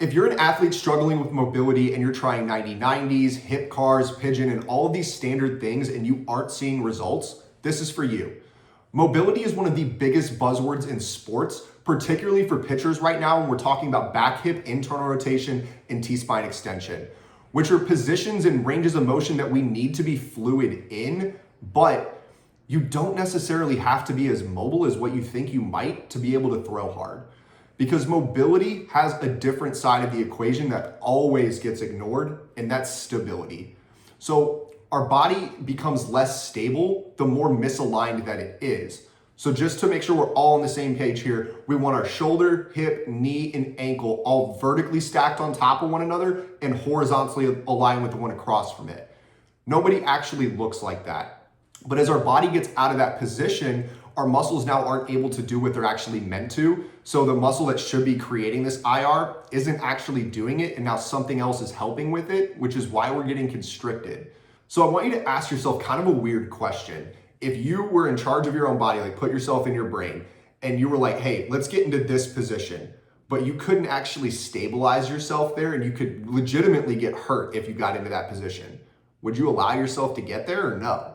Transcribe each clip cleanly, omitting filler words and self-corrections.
If you're an athlete struggling with mobility and you're trying 90-90s, hip cars, pigeon, and all of these standard things and you aren't seeing results, this is for you. Mobility is one of the biggest buzzwords in sports, particularly for pitchers right now when we're talking about back hip, internal rotation, and T-spine extension, which are positions and ranges of motion that we need to be fluid in, but you don't necessarily have to be as mobile as what you think you might to be able to throw hard. Because mobility has a different side of the equation that always gets ignored, and that's stability. So our body becomes less stable the more misaligned that it is. So just to make sure we're all on the same page here, we want our shoulder, hip, knee, and ankle all vertically stacked on top of one another and horizontally aligned with the one across from it. Nobody actually looks like that. But as our body gets out of that position, our muscles now aren't able to do what they're actually meant to. So the muscle that should be creating this IR isn't actually doing it, and now something else is helping with it, which is why we're getting constricted. So I want you to ask yourself kind of a weird question. If you were in charge of your own body, like put yourself in your brain, and you were like, hey, let's get into this position, but you couldn't actually stabilize yourself there and you could legitimately get hurt if you got into that position, would you allow yourself to get there or no?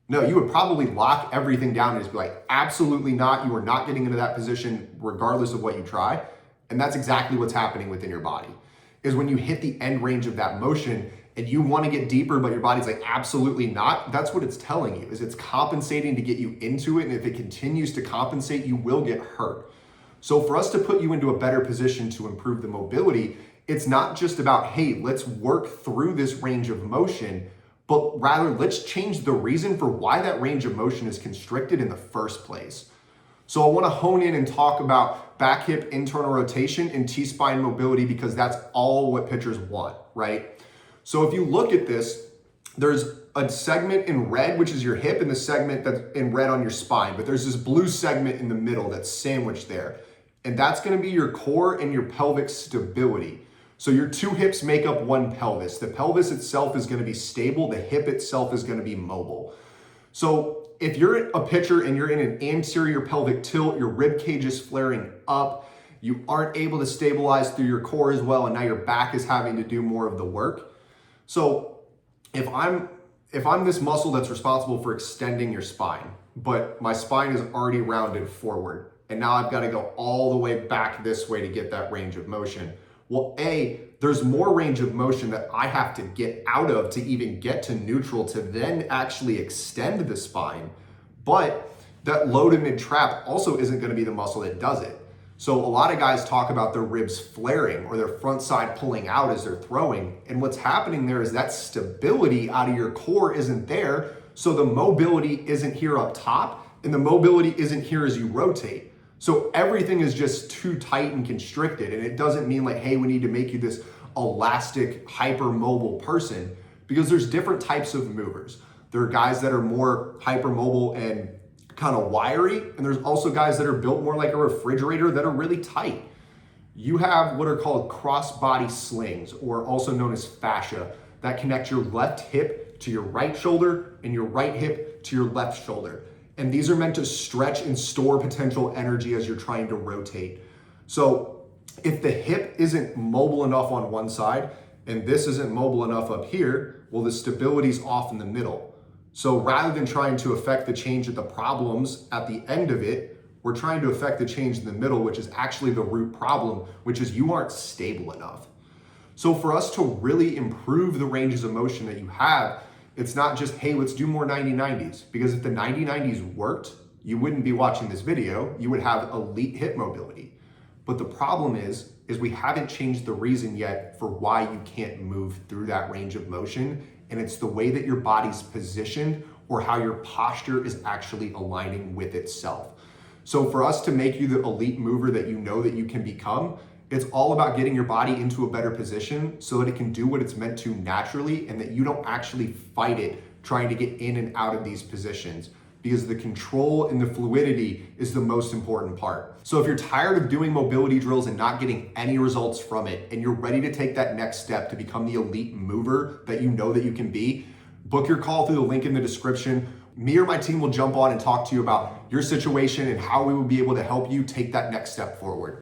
No, you would probably lock everything down and just be like, absolutely not. You are not getting into that position regardless of what you try. And that's exactly what's happening within your body, is when you hit the end range of that motion and you want to get deeper, but your body's like, absolutely not. That's what it's telling you, is it's compensating to get you into it. And if it continues to compensate, you will get hurt. So for us to put you into a better position to improve the mobility, it's not just about, hey, let's work through this range of motion, but rather let's change the reason for why that range of motion is constricted in the first place. So I want to hone in and talk about back hip internal rotation and T-spine mobility because that's all what pitchers want, right? So if you look at this, there's a segment in red, which is your hip, and the segment that's in red on your spine, but there's this blue segment in the middle that's sandwiched there. And that's going to be your core and your pelvic stability. So your two hips make up one pelvis. The pelvis itself is going to be stable. The hip itself is going to be mobile. So if you're a pitcher and you're in an anterior pelvic tilt, your rib cage is flaring up, you aren't able to stabilize through your core as well, and now your back is having to do more of the work. So if I'm this muscle that's responsible for extending your spine, but my spine is already rounded forward, and now I've got to go all the way back this way to get that range of motion. Well, there's more range of motion that I have to get out of to even get to neutral to then actually extend the spine. But that low to mid trap also isn't going to be the muscle that does it. So a lot of guys talk about their ribs flaring or their front side pulling out as they're throwing. And what's happening there is that stability out of your core isn't there. So the mobility isn't here up top and the mobility isn't here as you rotate. So everything is just too tight and constricted. And it doesn't mean like, hey, we need to make you this elastic, hypermobile person, because there's different types of movers. There are guys that are more hypermobile and kind of wiry. And there's also guys that are built more like a refrigerator that are really tight. You have what are called cross-body slings, or also known as fascia, that connect your left hip to your right shoulder and your right hip to your left shoulder. And these are meant to stretch and store potential energy as you're trying to rotate. So if the hip isn't mobile enough on one side and this isn't mobile enough up here, well, the stability's off in the middle. So rather than trying to affect the change of the problems at the end of it, we're trying to affect the change in the middle, which is actually the root problem, which is you aren't stable enough. So for us to really improve the ranges of motion that you have, it's not just, hey, let's do more 90-90s, because if the 90-90s worked, you wouldn't be watching this video. You would have elite hip mobility. But the problem is we haven't changed the reason yet for why you can't move through that range of motion. And it's the way that your body's positioned or how your posture is actually aligning with itself. So for us to make you the elite mover that you know that you can become, it's all about getting your body into a better position so that it can do what it's meant to naturally and that you don't actually fight it trying to get in and out of these positions, because the control and the fluidity is the most important part. So if you're tired of doing mobility drills and not getting any results from it, and you're ready to take that next step to become the elite mover that you know that you can be, book your call through the link in the description. Me or my team will jump on and talk to you about your situation and how we will be able to help you take that next step forward.